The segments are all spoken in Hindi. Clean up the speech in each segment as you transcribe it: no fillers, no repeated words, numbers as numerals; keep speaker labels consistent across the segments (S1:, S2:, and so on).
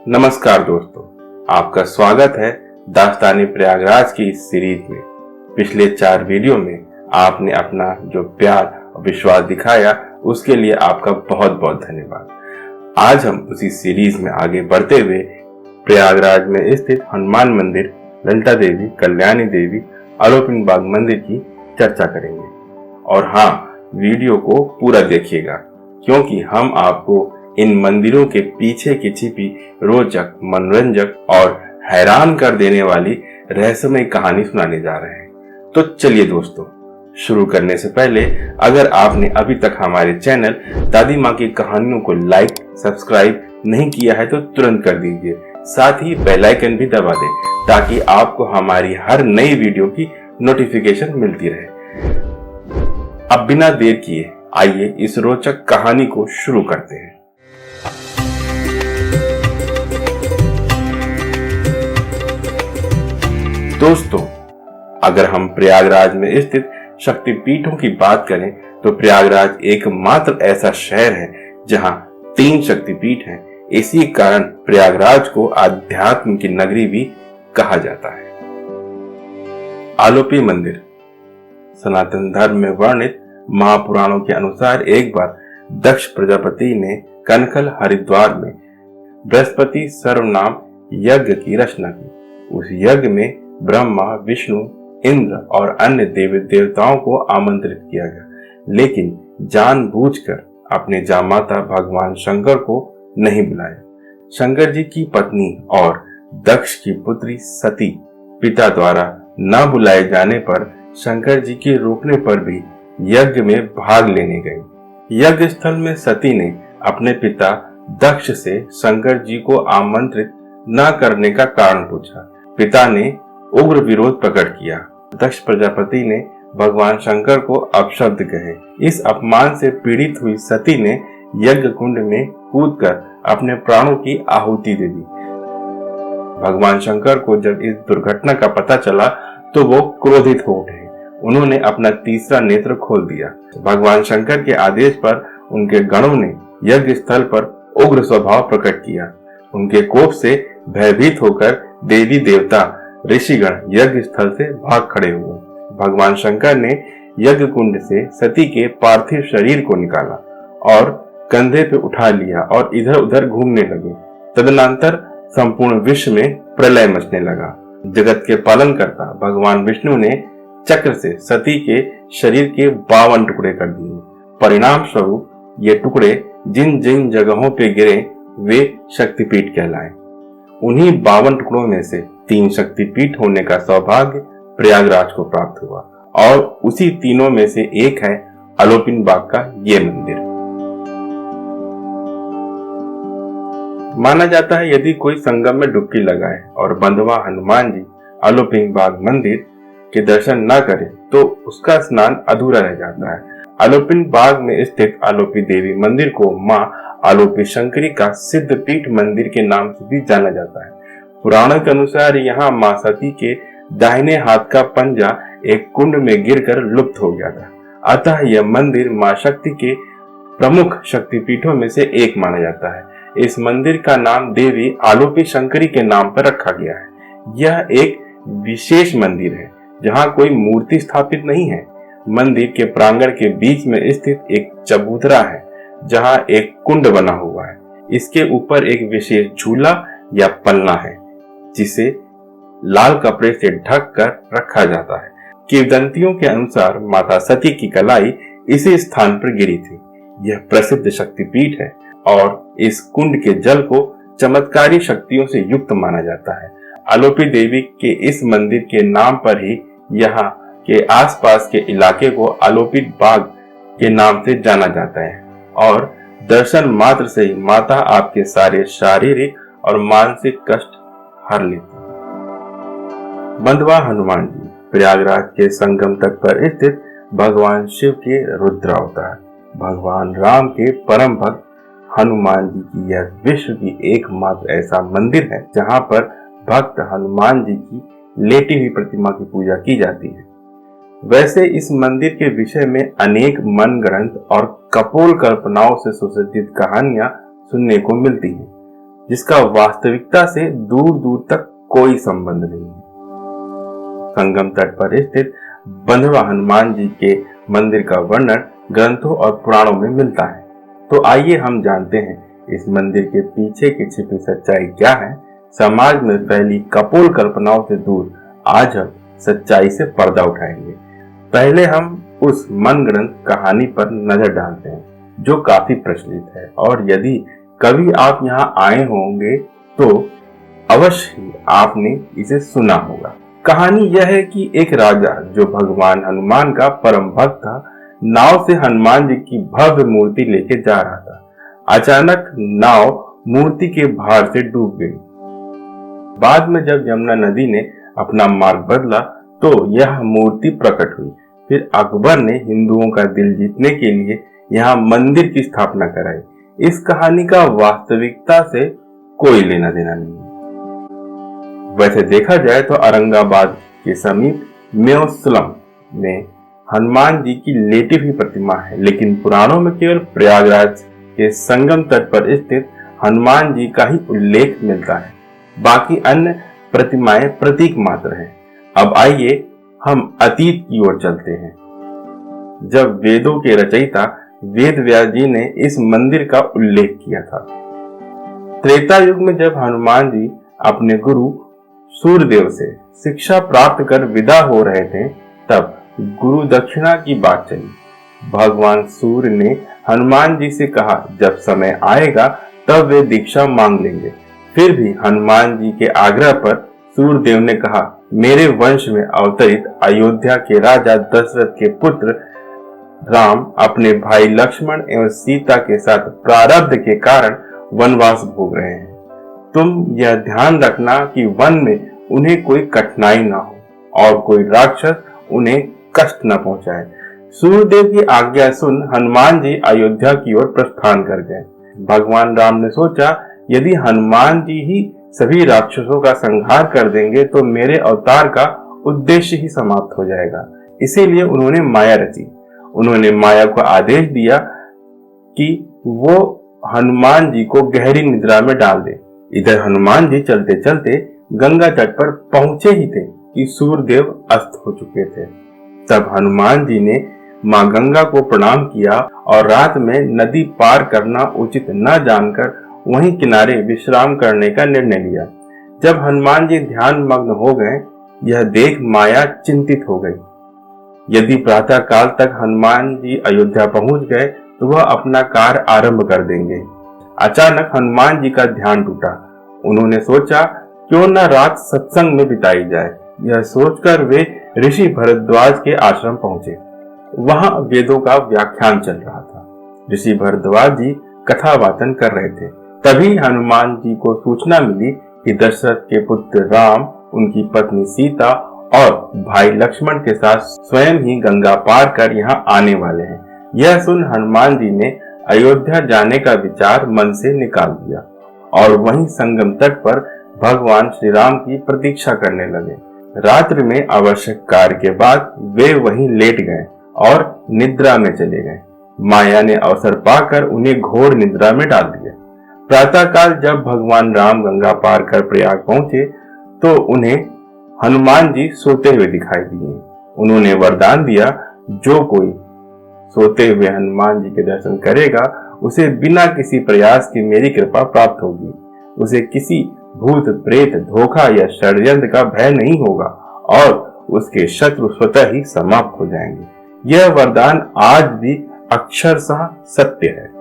S1: नमस्कार दोस्तों, आपका स्वागत है दास्तानी प्रयागराज की इस सीरीज में। पिछले 4 वीडियो में आपने अपना जो प्यार और विश्वास दिखाया उसके लिए आपका बहुत बहुत धन्यवाद। आज हम उसी सीरीज में आगे बढ़ते हुए प्रयागराज में स्थित हनुमान मंदिर, ललिता देवी, कल्याणी देवी, आलोपन बाग मंदिर की चर्चा करेंगे। और हाँ, वीडियो को पूरा देखिएगा क्योंकि हम आपको इन मंदिरों के पीछे की छिपी रोचक, मनोरंजक और हैरान कर देने वाली रहस्यमय कहानी सुनाने जा रहे हैं। तो चलिए दोस्तों, शुरू करने से पहले अगर आपने अभी तक हमारे चैनल दादी माँ की कहानियों को लाइक, सब्सक्राइब नहीं किया है तो तुरंत कर दीजिए। साथ ही बेल आइकन भी दबा दें ताकि आपको हमारी हर नई वीडियो की नोटिफिकेशन मिलती रहे। अब बिना देर किए आइए इस रोचक कहानी को शुरू करते हैं। दोस्तों, अगर हम प्रयागराज में स्थित शक्तिपीठों की बात करें तो प्रयागराज एकमात्र ऐसा शहर है जहां 3 शक्तिपीठ हैं। इसी कारण प्रयागराज को आध्यात्म की नगरी भी कहा जाता है। आलोपी मंदिर। सनातन धर्म में वर्णित महापुराणों के अनुसार एक बार दक्ष प्रजापति ने कनखल हरिद्वार में बृहस्पति सर्वनाम यज्ञ की रचना की। उस यज्ञ में ब्रह्मा, विष्णु, इंद्र और अन्य देवी देवताओं को आमंत्रित किया गया, लेकिन जानबूझकर अपने जामाता भगवान शंकर को नहीं बुलाया। शंकर जी की पत्नी और दक्ष की पुत्री सती पिता द्वारा न बुलाए जाने पर शंकर जी के रोकने पर भी यज्ञ में भाग लेने गई। यज्ञ स्थल में सती ने अपने पिता दक्ष से शंकर जी को आमंत्रित न करने का कारण पूछा। पिता ने उग्र विरोध प्रकट किया। दक्ष प्रजापति ने भगवान शंकर को अपशब्द कहे। इस अपमान से पीड़ित हुई सती ने यज्ञ कुंड में कूदकर अपने प्राणों की आहुति दे दी। भगवान शंकर को जब इस दुर्घटना का पता चला तो वो क्रोधित हो उठे। उन्होंने अपना तीसरा नेत्र खोल दिया। भगवान शंकर के आदेश पर उनके गणों ने यज्ञ स्थल पर उग्र स्वभाव प्रकट किया। उनके कोप से भयभीत होकर देवी देवता ऋषिगण यज्ञ स्थल से भाग खड़े हुए। भगवान शंकर ने यज्ञ कुंड से सती के पार्थिव शरीर को निकाला और कंधे पे उठा लिया और इधर उधर घूमने लगे। तदनंतर संपूर्ण विश्व में प्रलय मचने लगा। जगत के पालन करता भगवान विष्णु ने चक्र से सती के शरीर के 52 टुकड़े कर दिए। परिणाम स्वरूप ये टुकड़े जिन जिन जगहों पे गिरे वे शक्तिपीठ कहलाए। उन्हीं 52 टुकड़ों में से 3 शक्तिपीठ होने का सौभाग्य प्रयागराज को प्राप्त हुआ और उसी तीनों में से एक है आलोपन बाग का ये मंदिर। माना जाता है यदि कोई संगम में डुबकी लगाए और बंधवा हनुमान जी आलोपन बाग मंदिर के दर्शन न करे तो उसका स्नान अधूरा रह जाता है। आलोपन बाग में स्थित आलोपी देवी मंदिर को मां आलोपी शंकरी का सिद्ध पीठ मंदिर के नाम से भी जाना जाता है। पुराणों के अनुसार यहाँ मां सती के दाहिने हाथ का पंजा एक कुंड में गिरकर लुप्त हो गया था। अतः यह मंदिर मां शक्ति के प्रमुख शक्तिपीठों में से एक माना जाता है। इस मंदिर का नाम देवी आलोपी शंकरी के नाम पर रखा गया है। यह एक विशेष मंदिर है जहाँ कोई मूर्ति स्थापित नहीं है। मंदिर के प्रांगण के बीच में स्थित एक चबूतरा है जहाँ एक कुंड बना हुआ है। इसके ऊपर एक विशेष झूला या पलना है जिसे लाल कपड़े से ढक कर रखा जाता है। किंवदंतियों के अनुसार माता सती की कलाई इसी स्थान पर गिरी थी। यह प्रसिद्ध शक्तिपीठ है और इस कुंड के जल को चमत्कारी शक्तियों से युक्त माना जाता है। आलोपी देवी के इस मंदिर के नाम पर ही यहाँ के आसपास के इलाके को आलोपित बाग के नाम से जाना जाता है और दर्शन मात्र से ही माता आपके सारे शारीरिक और मानसिक कष्ट हर लेती है। बंधवा हनुमान जी प्रयागराज के संगम तट पर स्थित भगवान शिव के रुद्र अवतार भगवान राम के परम भक्त हनुमान जी की यह विश्व की एकमात्र ऐसा मंदिर है जहाँ पर भक्त हनुमान जी की लेटी हुई प्रतिमा की पूजा की जाती है। वैसे इस मंदिर के विषय में अनेक मन ग्रंथ और कपोल कल्पनाओं से सुसज्जित कहानियां सुनने को मिलती हैं। जिसका वास्तविकता से दूर दूर तक कोई संबंध नहीं है। संगम तट पर स्थित बंधवा हनुमान जी के मंदिर का वर्णन ग्रंथों और पुराणों में मिलता है। तो आइए हम जानते हैं इस मंदिर के पीछे की छिपी सच्चाई क्या है। समाज में फैली कपोल कल्पनाओं से दूर आज हम सच्चाई से पर्दा उठाएंगे। पहले हम उस मनगढ़ंत कहानी पर नजर डालते हैं जो काफी प्रचलित है, और यदि कभी आप यहाँ आए होंगे तो अवश्य ही आपने इसे सुना होगा। कहानी यह है कि एक राजा जो भगवान हनुमान का परम भक्त था, नाव से हनुमान जी की भव्य मूर्ति लेके जा रहा था। अचानक नाव मूर्ति के भार से डूब गई। बाद में जब यमुना नदी ने अपना मार्ग बदला तो यह मूर्ति प्रकट हुई। फिर अकबर ने हिंदुओं का दिल जीतने के लिए यहाँ मंदिर की स्थापना कराई। इस कहानी का वास्तविकता से कोई लेना देना नहीं है। वैसे देखा जाए तो औरंगाबाद के समीप मेओसलम में हनुमान जी की लेटी हुई प्रतिमा है, लेकिन पुराणों में केवल प्रयागराज के संगम तट पर स्थित हनुमान जी का ही उल्लेख मिलता है। बाकी अन्य प्रतिमाएं प्रतीक मात्र हैं। अब आइए हम अतीत की ओर चलते हैं, जब वेदों के रचयिता वेद व्यास जी ने इस मंदिर का उल्लेख किया था। त्रेता युग में जब हनुमान जी अपने गुरु सूर्यदेव से शिक्षा प्राप्त कर विदा हो रहे थे, तब गुरु दक्षिणा की बात चली। भगवान सूर्य ने हनुमान जी से कहा जब समय आएगा तब वे दीक्षा मांग लेंगे। फिर भी हनुमान जी के आग्रह पर सूर्यदेव ने कहा, मेरे वंश में अवतरित अयोध्या के राजा दशरथ के पुत्र राम अपने भाई लक्ष्मण एवं सीता के साथ प्रारब्ध के कारण वनवास भोग रहे हैं। तुम यह ध्यान रखना कि वन में उन्हें कोई कठिनाई ना हो और कोई राक्षस उन्हें कष्ट न पहुंचाए। सूर्यदेव की आज्ञा सुन हनुमान जी अयोध्या की ओर प्रस्थान कर गए। भगवान राम ने सोचा, यदि हनुमान जी ही सभी राक्षसों का संहार कर देंगे तो मेरे अवतार का उद्देश्य ही समाप्त हो जाएगा। इसीलिए उन्होंने माया रची। उन्होंने माया को आदेश दिया कि वो हनुमान जी को गहरी निद्रा में डाल दे। इधर हनुमान जी चलते चलते गंगा तट पर पहुंचे ही थे कि सूर्यदेव अस्त हो चुके थे। तब हनुमान जी ने मां गंगा को प्रणाम किया और रात में नदी पार करना उचित न जानकर वहीं किनारे विश्राम करने का निर्णय लिया। जब हनुमान जी ध्यान मग्न हो गए, यह देख माया चिंतित हो गई। यदि प्रातः काल तक हनुमान जी अयोध्या पहुंच गए तो वह अपना कार्य आरंभ कर देंगे। अचानक हनुमान जी का ध्यान टूटा। उन्होंने सोचा, क्यों न रात सत्संग में बिताई जाए। यह सोचकर वे ऋषि भरद्वाज के आश्रम पहुंचे। वहां वेदों का व्याख्यान चल रहा था। ऋषि भरद्वाज जी कथा वाचन कर रहे थे। तभी हनुमान जी को सूचना मिली कि दशरथ के पुत्र राम, उनकी पत्नी सीता और भाई लक्ष्मण के साथ स्वयं ही गंगा पार कर यहाँ आने वाले हैं। यह सुन हनुमान जी ने अयोध्या जाने का विचार मन से निकाल दिया और वहीं संगम तट पर भगवान श्री राम की प्रतीक्षा करने लगे। रात्रि में आवश्यक कार्य के बाद वे वहीं लेट गए और निद्रा में चले गए। माया ने अवसर पाकर उन्हें घोर निद्रा में डाल दिया। प्रातःकाल जब भगवान राम गंगा पार कर प्रयाग पहुंचे तो उन्हें हनुमान जी सोते हुए दिखाई दिए। उन्होंने वरदान दिया, जो कोई सोते हुए हनुमान जी के दर्शन करेगा उसे बिना किसी प्रयास की मेरी कृपा प्राप्त होगी। उसे किसी भूत प्रेत धोखा या षड्यंत्र का भय नहीं होगा और उसके शत्रु स्वतः ही समाप्त हो जाएंगे। यह वरदान आज भी अक्षरशः सत्य है।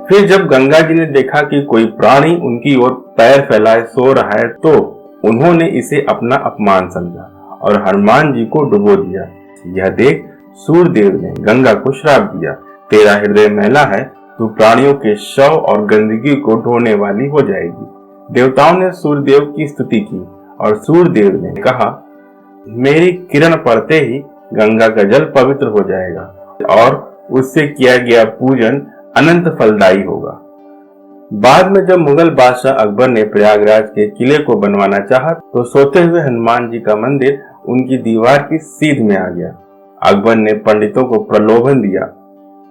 S1: फिर जब गंगा जी ने देखा कि कोई प्राणी उनकी ओर पैर फैलाए सो रहा है तो उन्होंने इसे अपना अपमान समझा और हनुमान जी को डुबो दिया। यह देख सूर्यदेव ने गंगा को श्राप दिया, तेरा हृदय मैला है, तू प्राणियों के शव और गंदगी को ढोने वाली हो जाएगी। देवताओं ने सूर्यदेव की स्तुति की और सूर्यदेव ने कहा, मेरी किरण पड़ते ही गंगा का जल पवित्र हो जाएगा और उससे किया गया पूजन अनंत फलदायी होगा। बाद में जब मुगल बादशाह अकबर ने प्रयागराज के किले को बनवाना चाहा तो सोते हुए हनुमान जी का मंदिर उनकी दीवार की सीध में आ गया। अकबर ने पंडितों को प्रलोभन दिया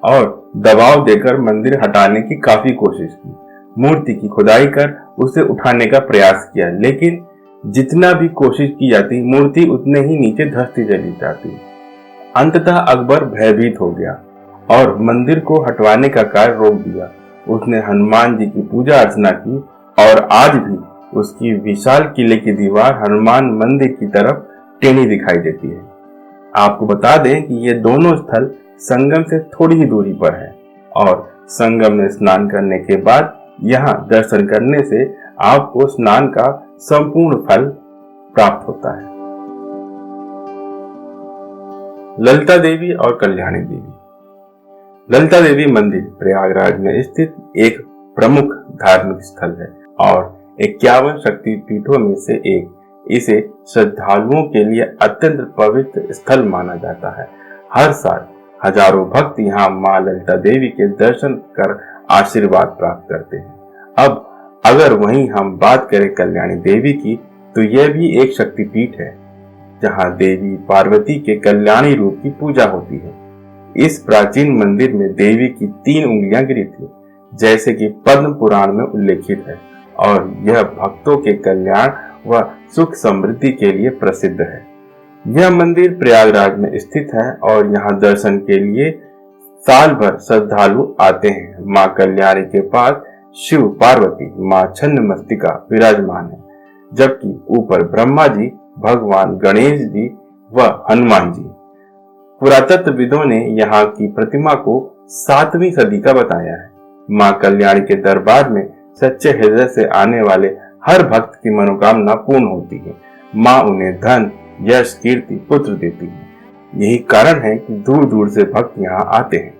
S1: और दबाव देकर मंदिर हटाने की काफी कोशिश की। मूर्ति की खुदाई कर उसे उठाने का प्रयास किया, लेकिन जितना भी कोशिश की जाती मूर्ति उतने ही नीचे धंसती चली जाती। अंततः अकबर भयभीत हो गया और मंदिर को हटवाने का कार्य रोक दिया। उसने हनुमान जी की पूजा अर्चना की और आज भी उसकी विशाल किले की दीवार हनुमान मंदिर की तरफ टेढ़ी दिखाई देती है। आपको बता दें कि ये दोनों स्थल संगम से थोड़ी ही दूरी पर है और संगम में स्नान करने के बाद यहाँ दर्शन करने से आपको स्नान का संपूर्ण फल प्राप्त होता है। ललिता देवी और कल्याणी देवी। ललिता देवी मंदिर प्रयागराज में स्थित एक प्रमुख धार्मिक स्थल है और 51 शक्ति पीठों में से एक। इसे श्रद्धालुओं के लिए अत्यंत पवित्र स्थल माना जाता है। हर साल हजारों भक्त यहाँ मां ललिता देवी के दर्शन कर आशीर्वाद प्राप्त करते हैं। अब अगर वहीं हम बात करें कल्याणी देवी की, तो यह भी एक शक्तिपीठ है जहाँ देवी पार्वती के कल्याणी रूप की पूजा होती है। इस प्राचीन मंदिर में देवी की 3 उंगलियां गिरी थी, जैसे कि पद्म पुराण में उल्लेखित है, और यह भक्तों के कल्याण व सुख समृद्धि के लिए प्रसिद्ध है। यह मंदिर प्रयागराज में स्थित है और यहाँ दर्शन के लिए साल भर श्रद्धालु आते हैं। मां कल्याणी के पास शिव पार्वती मां छन्नमस्तिका विराजमान है, जबकि ऊपर ब्रह्मा जी, भगवान गणेश जी व हनुमान जी। पुरातत्वविदों ने यहाँ की प्रतिमा को 7वीं सदी का बताया है। मां कल्याणी के दरबार में सच्चे हृदय से आने वाले हर भक्त की मनोकामना पूर्ण होती है। मां उन्हें धन, यश, कीर्ति, पुत्र देती है। यही कारण है कि दूर दूर से भक्त यहाँ आते हैं।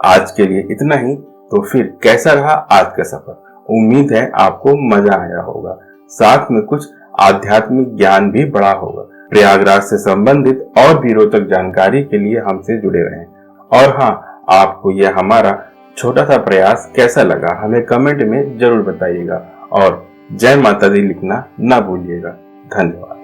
S1: आज के लिए इतना ही। तो फिर कैसा रहा आज का सफर? उम्मीद है आपको मजा आया होगा, साथ में कुछ आध्यात्मिक ज्ञान भी बढ़ा होगा। प्रयागराज से संबंधित और भी रोचक जानकारी के लिए हमसे जुड़े रहें। और हाँ, आपको यह हमारा छोटा सा प्रयास कैसा लगा हमें कमेंट में जरूर बताइएगा और जय माता दी लिखना ना भूलिएगा। धन्यवाद।